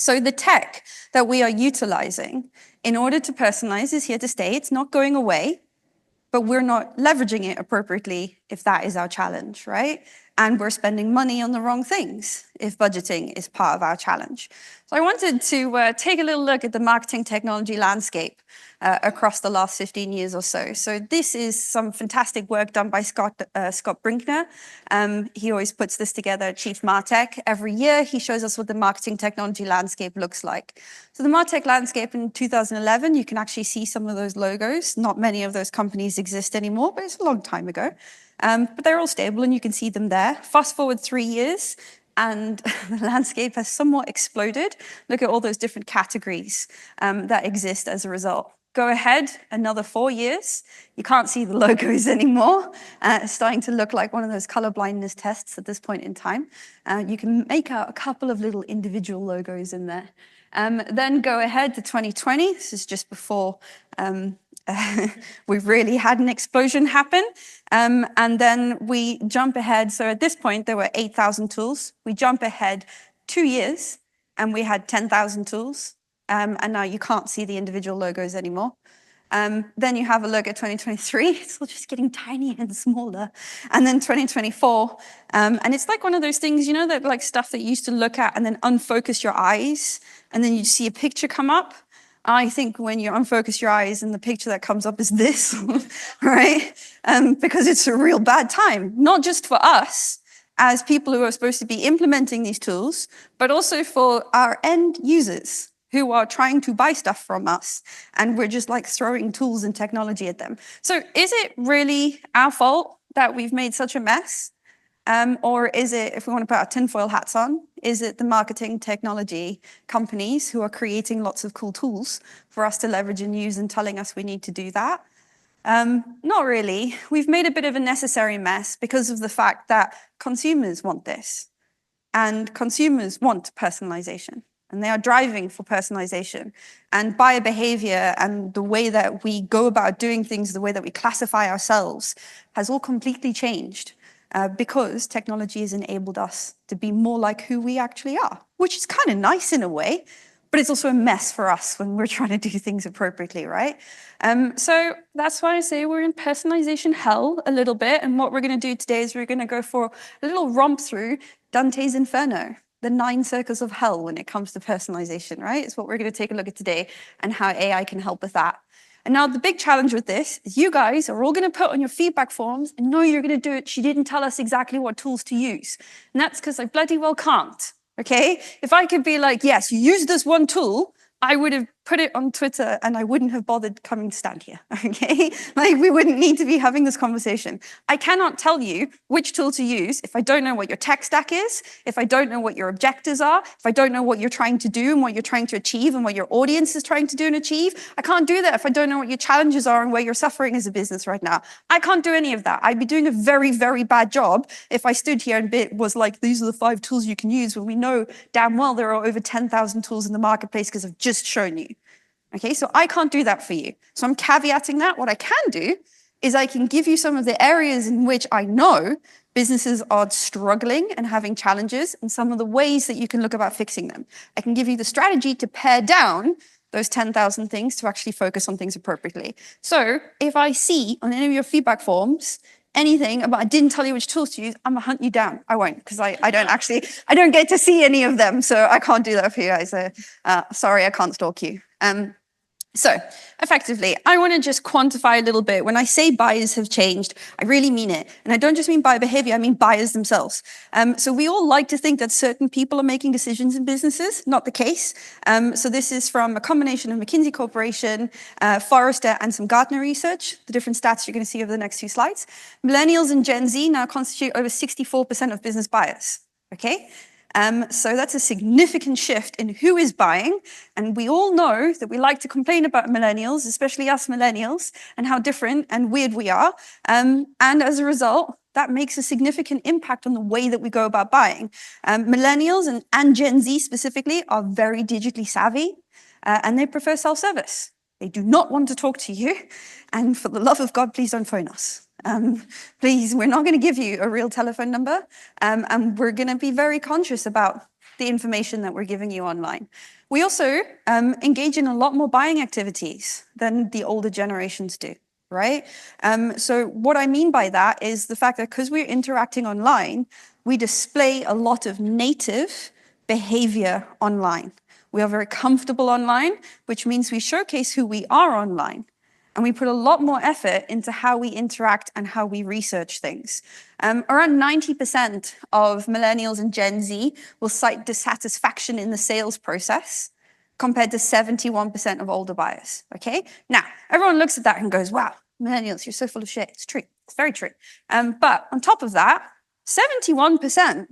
So the tech that we are utilizing in order to personalize is here to stay. It's not going away, but we're not leveraging it appropriately if that is our challenge, right? And we're spending money on the wrong things if budgeting is part of our challenge. So I wanted to take a little look at the marketing technology landscape across the last 15 years or so. So this is some fantastic work done by Scott Brinkner. He always puts this together at Chief Martech. Every year, he shows us what the marketing technology landscape looks like. So the Martech landscape in 2011, you can actually see some of those logos. Not many of those companies exist anymore, but it's a long time ago. But they're all stable and you can see them there. Fast forward 3 years, and the landscape has somewhat exploded. Look at all those different categories that exist as a result. Go ahead, another 4 years. You can't see the logos anymore. It's starting to look like one of those color blindness tests at this point in time. You can make out a couple of little individual logos in there. Then go ahead to 2020. This is just before we've really had an explosion happen. And then we jump ahead. So at this point, there were 8,000 tools. We jump ahead 2 years, and we had 10,000 tools. And now you can't see the individual logos anymore. Then you have a look at 2023. It's all just getting tinier and smaller. And then 2024. And it's like one of those things, you know, that like stuff that you used to look at and then unfocus your eyes, and then you see a picture come up. I think when you unfocus your eyes and the picture that comes up is this, right? Because it's a real bad time, not just for us as people who are supposed to be implementing these tools, but also for our end users who are trying to buy stuff from us, and we're just like throwing tools and technology at them. So is it really our fault that we've made such a mess? Or is it, if we want to put our tinfoil hats on, is it the marketing technology companies who are creating lots of cool tools for us to leverage and use and telling us we need to do that? Not really. We've made a bit of a necessary mess because of the fact that consumers want this, and consumers want personalization. And they are driving for personalization. And buyer behavior and the way that we go about doing things, the way that we classify ourselves, has all completely changed because technology has enabled us to be more like who we actually are, which is kind of nice in a way, but it's also a mess for us when we're trying to do things appropriately, right? So that's why I say we're in personalization hell a little bit. And what we're going to do today is we're going to go for a little romp through Dante's Inferno, the 9 circles of hell when it comes to personalization, right? It's what we're going to take a look at today and how AI can help with that. And now the big challenge with this is you guys are all going to put on your feedback forms and know you're going to do it. She didn't tell us exactly what tools to use. And that's because I bloody well can't, okay? If I could be like, yes, you use this one tool, I would have put it on Twitter and I wouldn't have bothered coming to stand here, okay? Like we wouldn't need to be having this conversation. I cannot tell you which tool to use if I don't know what your tech stack is, if I don't know what your objectives are, if I don't know what you're trying to do and what you're trying to achieve and what your audience is trying to do and achieve. I can't do that if I don't know what your challenges are and where you're suffering as a business right now. I can't do any of that. I'd be doing a very, very bad job if I stood here and was like, these are the 5 tools you can use when we know damn well there are over 10,000 tools in the marketplace because I've just shown you. Okay, so I can't do that for you. So I'm caveating that. What I can do is I can give you some of the areas in which I know businesses are struggling and having challenges and some of the ways that you can look about fixing them. I can give you the strategy to pare down those 10,000 things to actually focus on things appropriately. So if I see on any of your feedback forms anything about I didn't tell you which tools to use, I'm gonna hunt you down. I won't, because I don't get to see any of them, so I can't do that for you guys. Sorry, I can't stalk you. So effectively, I want to just quantify a little bit. When I say buyers have changed, I really mean it. And I don't just mean buyer behavior, I mean buyers themselves. So we all like to think that certain people are making decisions in businesses. Not the case. So this is from a combination of McKinsey Corporation, Forrester, and some Gartner research. The different stats you're going to see over the next few slides. Millennials and Gen Z now constitute over 64% of business buyers. Okay? So that's a significant shift in who is buying. And we all know that we like to complain about millennials, especially us millennials, and how different and weird we are. And as a result, that makes a significant impact on the way that we go about buying. Millennials and Gen Z specifically are very digitally savvy, and they prefer self-service. They do not want to talk to you. And for the love of God, please don't phone us. Please, we're not going to give you a real telephone number, and we're going to be very conscious about the information that we're giving you online. We also engage in a lot more buying activities than the older generations do, right? So what I mean by that is the fact that because we're interacting online, we display a lot of native behavior online. We are very comfortable online, which means we showcase who we are online. And we put a lot more effort into how we interact and how we research things. Around 90% of millennials and Gen Z will cite dissatisfaction in the sales process, compared to 71% of older buyers, okay? Now, everyone looks at that and goes, wow, millennials, you're so full of shit. It's true, it's very true. But on top of that, 71%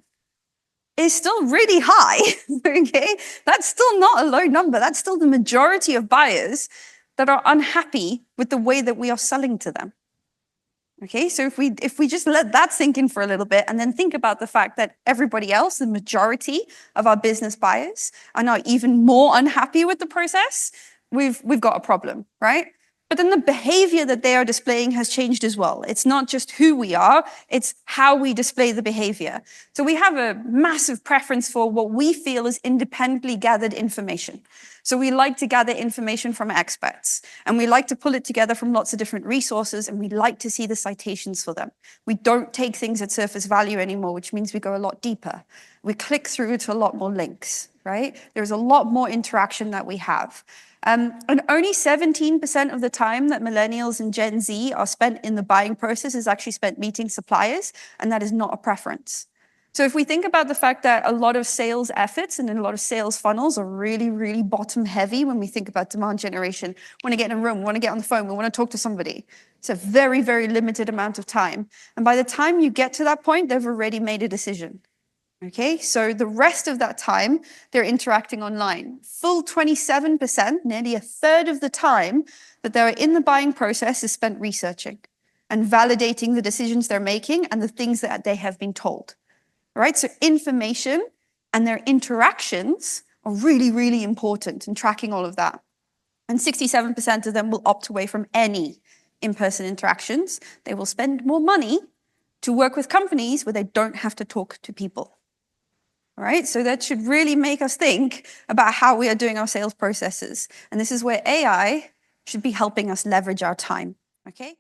is still really high, okay? That's still not a low number. That's still the majority of buyers that are unhappy with the way that we are selling to them. Okay, so if we just let that sink in for a little bit and then think about the fact that everybody else, the majority of our business buyers, are now even more unhappy with the process, we've got a problem, right? But then the behavior that they are displaying has changed as well. It's not just who we are, it's how we display the behavior. So we have a massive preference for what we feel is independently gathered information. So we like to gather information from experts, and we like to pull it together from lots of different resources, and we like to see the citations for them. We don't take things at surface value anymore, which means we go a lot deeper. We click through to a lot more links, right? There's a lot more interaction that we have. And only 17% of the time that millennials and Gen Z are spent in the buying process is actually spent meeting suppliers, and that is not a preference. So if we think about the fact that a lot of sales efforts and a lot of sales funnels are really, really bottom heavy when we think about demand generation, we want to get in a room, we want to get on the phone, we want to talk to somebody. It's a very, very limited amount of time. And by the time you get to that point, they've already made a decision. Okay, so the rest of that time, they're interacting online. Full 27%, nearly a third of the time that they're in the buying process is spent researching and validating the decisions they're making and the things that they have been told. All right, so information and their interactions are really, really important in tracking all of that. And 67% of them will opt away from any in-person interactions. They will spend more money to work with companies where they don't have to talk to people. All right, so that should really make us think about how we are doing our sales processes. And this is where AI should be helping us leverage our time, okay?